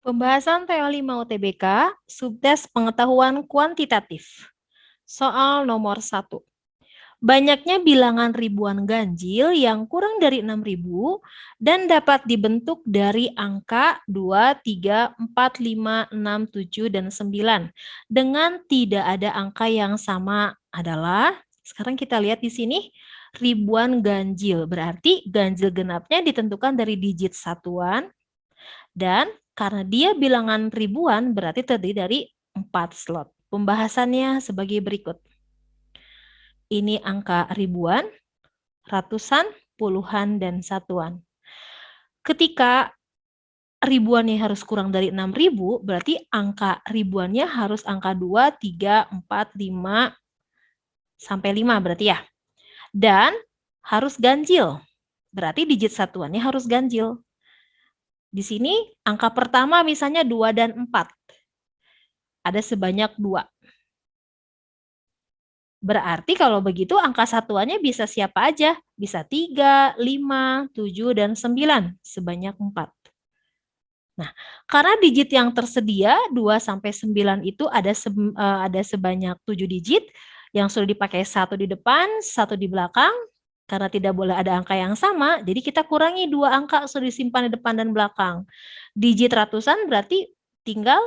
Pembahasan TO5 UTBK, subtes pengetahuan kuantitatif. Soal nomor 1. Banyaknya bilangan ribuan ganjil yang kurang dari 6.000 dan dapat dibentuk dari angka 2, 3, 4, 5, 6, 7, dan 9. Dengan tidak ada angka yang sama adalah, sekarang kita lihat di sini, ribuan ganjil. Berarti ganjil genapnya ditentukan dari digit satuan, dan karena dia bilangan ribuan berarti terdiri dari 4 slot. Pembahasannya sebagai berikut. Ini angka ribuan, ratusan, puluhan, dan satuan. Ketika ribuannya harus kurang dari 6.000, berarti angka ribuannya harus angka 2, 3, 4, 5, sampai 5 berarti ya. Dan harus ganjil. Berarti digit satuannya harus ganjil. Di sini angka pertama misalnya 2 dan 4. Ada sebanyak 2. Berarti kalau begitu angka satuannya bisa siapa aja? Bisa 3, 5, 7, dan 9, sebanyak 4. Nah, karena digit yang tersedia 2 sampai 9 itu ada sebanyak 7 digit yang sudah dipakai 1 di depan, 1 di belakang. Karena tidak boleh ada angka yang sama, jadi kita kurangi 2 angka sudah disimpan di depan dan belakang. Digit ratusan berarti tinggal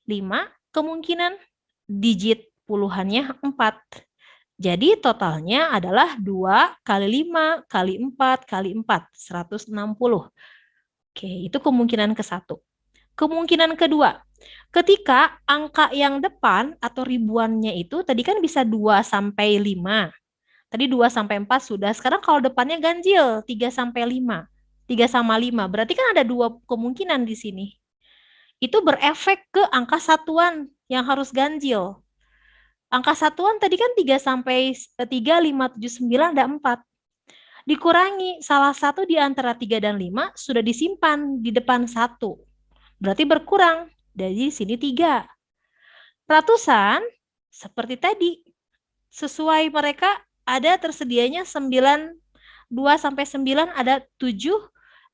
5, kemungkinan digit puluhannya 4. Jadi totalnya adalah 2 kali 5 kali 4 kali 4, 160. Oke, itu kemungkinan ke-1. Kemungkinan kedua, ketika angka yang depan atau ribuannya itu tadi kan bisa 2 sampai 5. Tadi 2 sampai 4 sudah. Sekarang kalau depannya ganjil 3 sampai 5. 3 sama 5. Berarti kan ada 2 kemungkinan di sini. Itu berefek ke angka satuan yang harus ganjil. Angka satuan tadi kan 3 sampai 3, 5, 7, 9 ada 4. Dikurangi salah satu di antara 3 dan 5 sudah disimpan di depan 1. Berarti berkurang. Dari sini 3. Ratusan seperti tadi. Sesuai mereka ada tersedianya 9, 2 sampai 9 ada 7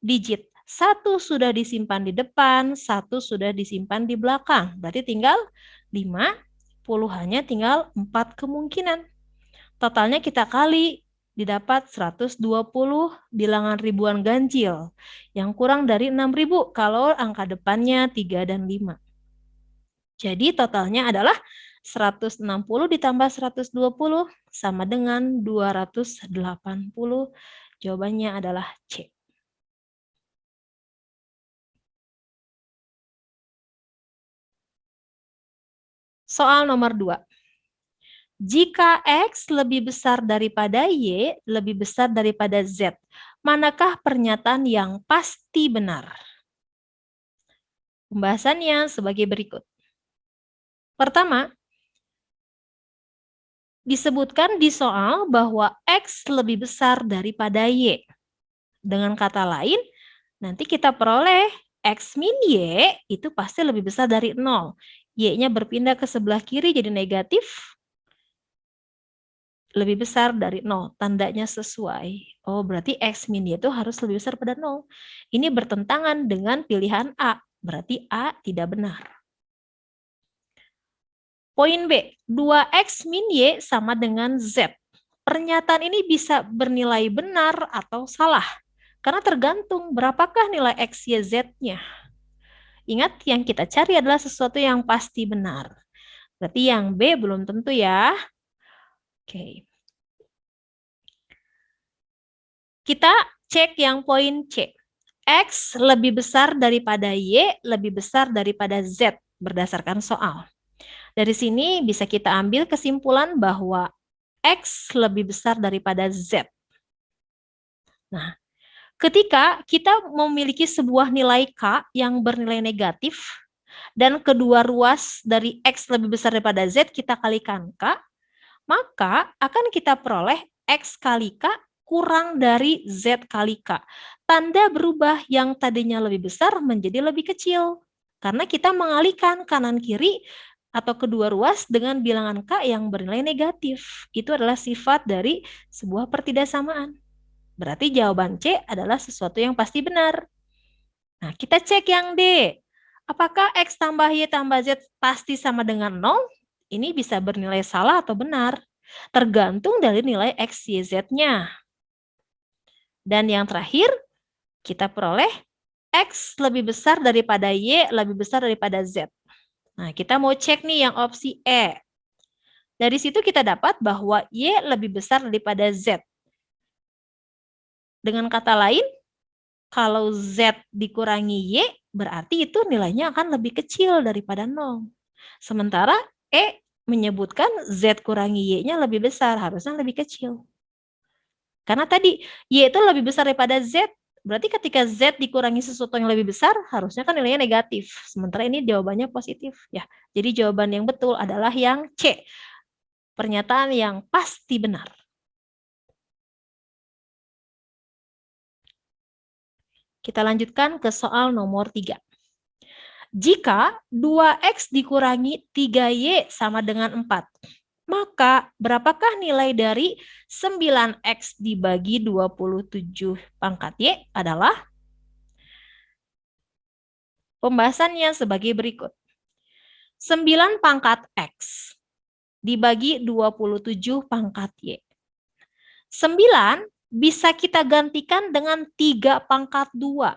digit. 1 sudah disimpan di depan, 1 sudah disimpan di belakang. Berarti tinggal 5, puluhannya tinggal 4 kemungkinan. Totalnya kita kali, didapat 120 bilangan ribuan ganjil yang kurang dari 6.000 kalau angka depannya 3 dan 5. Jadi totalnya adalah 160 ditambah 120 sama dengan 280. Jawabannya adalah C. Soal nomor 2. Jika X lebih besar daripada Y, lebih besar daripada Z, manakah pernyataan yang pasti benar? Pembahasannya sebagai berikut. Pertama, disebutkan di soal bahwa X lebih besar daripada Y. Dengan kata lain, nanti kita peroleh X min Y itu pasti lebih besar dari 0. Y-nya berpindah ke sebelah kiri jadi negatif, lebih besar dari 0. Tandanya sesuai. Oh, berarti X min Y itu harus lebih besar pada 0. Ini bertentangan dengan pilihan A. Berarti A tidak benar. Poin B, 2X min Y sama dengan Z. Pernyataan ini bisa bernilai benar atau salah. Karena tergantung berapakah nilai X, Y, Z-nya. Ingat, yang kita cari adalah sesuatu yang pasti benar. Berarti yang B belum tentu ya. Oke. Kita cek yang poin C. X lebih besar daripada Y, lebih besar daripada Z berdasarkan soal. Dari sini bisa kita ambil kesimpulan bahwa X lebih besar daripada Z. Nah, ketika kita memiliki sebuah nilai K yang bernilai negatif, dan kedua ruas dari X lebih besar daripada Z kita kalikan K, maka akan kita peroleh X kali K kurang dari Z kali K. Tanda berubah yang tadinya lebih besar menjadi lebih kecil. Karena kita mengalihkan kanan kiri atau kedua ruas dengan bilangan K yang bernilai negatif. Itu adalah sifat dari sebuah pertidaksamaan. Berarti jawaban C adalah sesuatu yang pasti benar. Nah, kita cek yang D. Apakah X tambah Y tambah Z pasti sama dengan 0? Ini bisa bernilai salah atau benar. Tergantung dari nilai X, Y, Z-nya. Dan yang terakhir, kita peroleh X lebih besar daripada Y lebih besar daripada Z. Nah, kita mau cek nih yang opsi E. Dari situ kita dapat bahwa Y lebih besar daripada Z. Dengan kata lain, kalau Z dikurangi Y, berarti itu nilainya akan lebih kecil daripada 0. Sementara E menyebutkan Z kurangi Y-nya lebih besar, harusnya lebih kecil. Karena tadi Y itu lebih besar daripada Z, berarti ketika Z dikurangi sesuatu yang lebih besar, harusnya kan nilainya negatif. Sementara ini jawabannya positif. Ya, jadi jawaban yang betul adalah yang C. Pernyataan yang pasti benar. Kita lanjutkan ke soal nomor 3. Jika 2X dikurangi 3Y sama dengan 4, maka berapakah nilai dari 9X dibagi 27 pangkat Y adalah? Pembahasannya sebagai berikut. 9 pangkat X dibagi 27 pangkat Y. 9 bisa kita gantikan dengan 3 pangkat 2.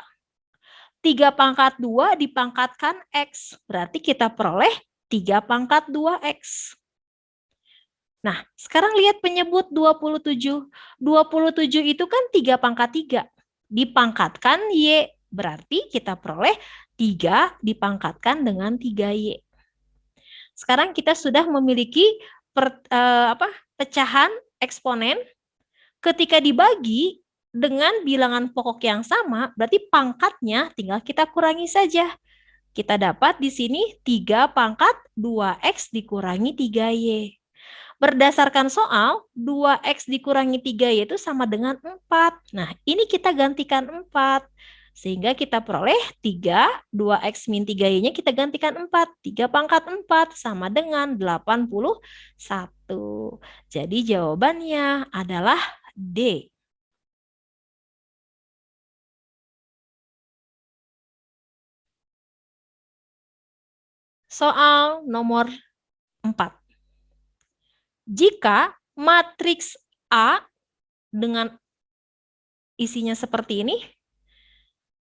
3 pangkat 2 dipangkatkan X. Berarti kita peroleh 3 pangkat 2X. Nah, sekarang lihat penyebut 27. 27 itu kan 3 pangkat 3. Dipangkatkan Y. Berarti kita peroleh 3 dipangkatkan dengan 3Y. Sekarang kita sudah memiliki pecahan eksponen. Ketika dibagi dengan bilangan pokok yang sama, berarti pangkatnya tinggal kita kurangi saja. Kita dapat di sini 3 pangkat 2X dikurangi 3Y. Berdasarkan soal, 2X dikurangi 3Y itu sama dengan 4. Nah, ini kita gantikan 4. Sehingga kita peroleh 3, 2X min 3Y-nya kita gantikan 4. 3 pangkat 4 sama dengan 81. Jadi jawabannya adalah D. Soal nomor 4. Jika matriks A dengan isinya seperti ini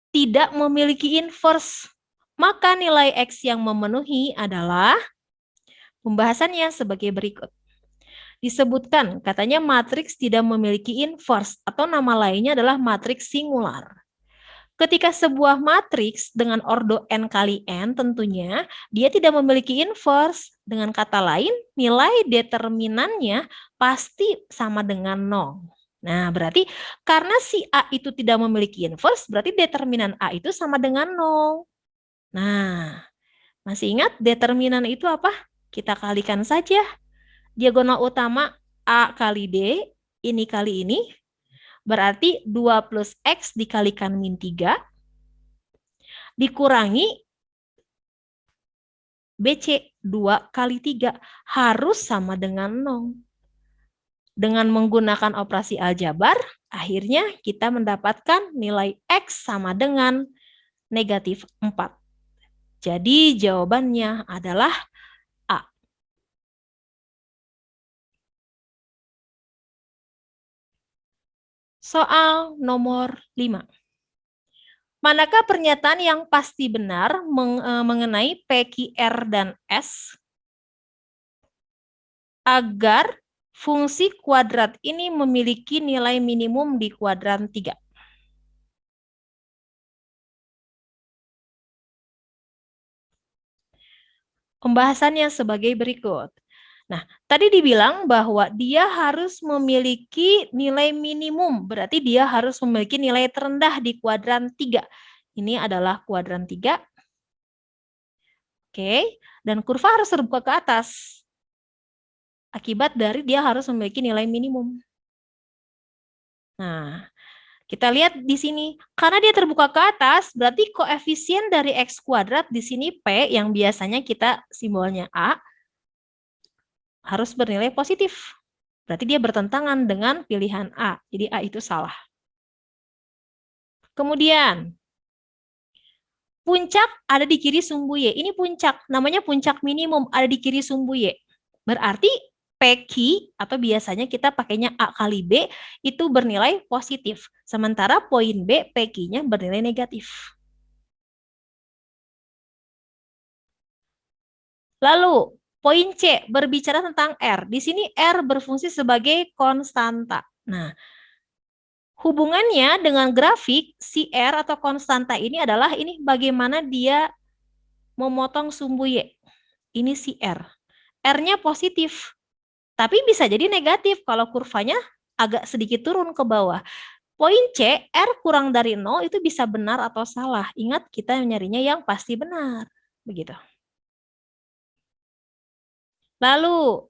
tidak memiliki inverse, maka nilai X yang memenuhi adalah, pembahasannya sebagai berikut. Disebutkan, katanya matriks tidak memiliki inverse atau nama lainnya adalah matriks singular. Ketika sebuah matriks dengan ordo n kali n tentunya dia tidak memiliki inverse. Dengan kata lain, nilai determinannya pasti sama dengan 0. Nah, berarti karena si A itu tidak memiliki inverse, berarti determinan A itu sama dengan 0. Nah, masih ingat determinan itu apa? Kita kalikan saja. Diagonal utama A kali D, ini kali ini. Berarti 2 plus X dikalikan min 3 dikurangi BC 2 kali 3 harus sama dengan 0. Dengan menggunakan operasi aljabar, akhirnya kita mendapatkan nilai X sama dengan negatif 4. Jadi jawabannya adalah A. Soal nomor 5. Manakah pernyataan yang pasti benar mengenai P, Q, R, dan S agar fungsi kuadrat ini memiliki nilai minimum di kuadran 3? Pembahasannya sebagai berikut. Nah, tadi dibilang bahwa dia harus memiliki nilai minimum, berarti dia harus memiliki nilai terendah di kuadran 3. Ini adalah kuadran 3. Oke, dan kurva harus terbuka ke atas. Akibat dari dia harus memiliki nilai minimum. Nah, kita lihat di sini, karena dia terbuka ke atas, berarti koefisien dari X kuadrat di sini P, yang biasanya kita simbolnya A, harus bernilai positif. Berarti dia bertentangan dengan pilihan A. Jadi A itu salah. Kemudian, puncak ada di kiri sumbu Y. Ini puncak, namanya puncak minimum ada di kiri sumbu Y. Berarti PQ atau biasanya kita pakainya A kali B itu bernilai positif. Sementara poin B PQ-nya bernilai negatif. Lalu, poin C berbicara tentang R. Di sini R berfungsi sebagai konstanta. Nah, hubungannya dengan grafik si R atau konstanta ini adalah ini bagaimana dia memotong sumbu Y. Ini si R. R-nya positif, tapi bisa jadi negatif kalau kurvanya agak sedikit turun ke bawah. Poin C, R kurang dari 0 itu bisa benar atau salah. Ingat, kita nyarinya yang pasti benar. Begitu. Lalu,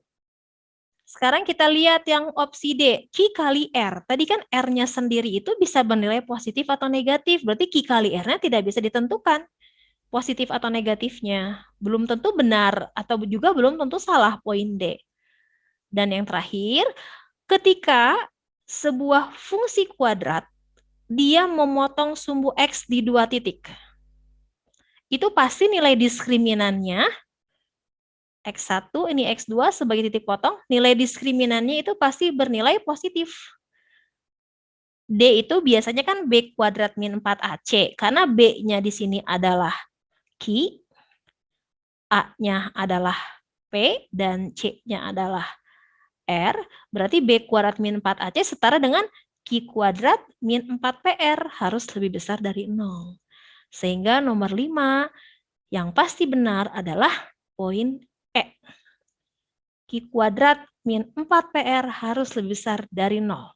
sekarang kita lihat yang opsi D, Q kali R. Tadi kan R-nya sendiri itu bisa bernilai positif atau negatif. Berarti Q kali R-nya tidak bisa ditentukan. Positif atau negatifnya. Belum tentu benar atau juga belum tentu salah poin D. Dan yang terakhir, ketika sebuah fungsi kuadrat, dia memotong sumbu X di 2 titik. Itu pasti nilai diskriminannya X1, ini X2 sebagai titik potong, nilai diskriminannya itu pasti bernilai positif. D itu biasanya kan B kuadrat min 4AC, karena B-nya di sini adalah Q, A-nya adalah P, dan C-nya adalah R, berarti B kuadrat min 4AC setara dengan Q kuadrat min 4PR, harus lebih besar dari 0. Sehingga nomor 5 yang pasti benar adalah poin E. Q kuadrat min 4PR harus lebih besar dari 0.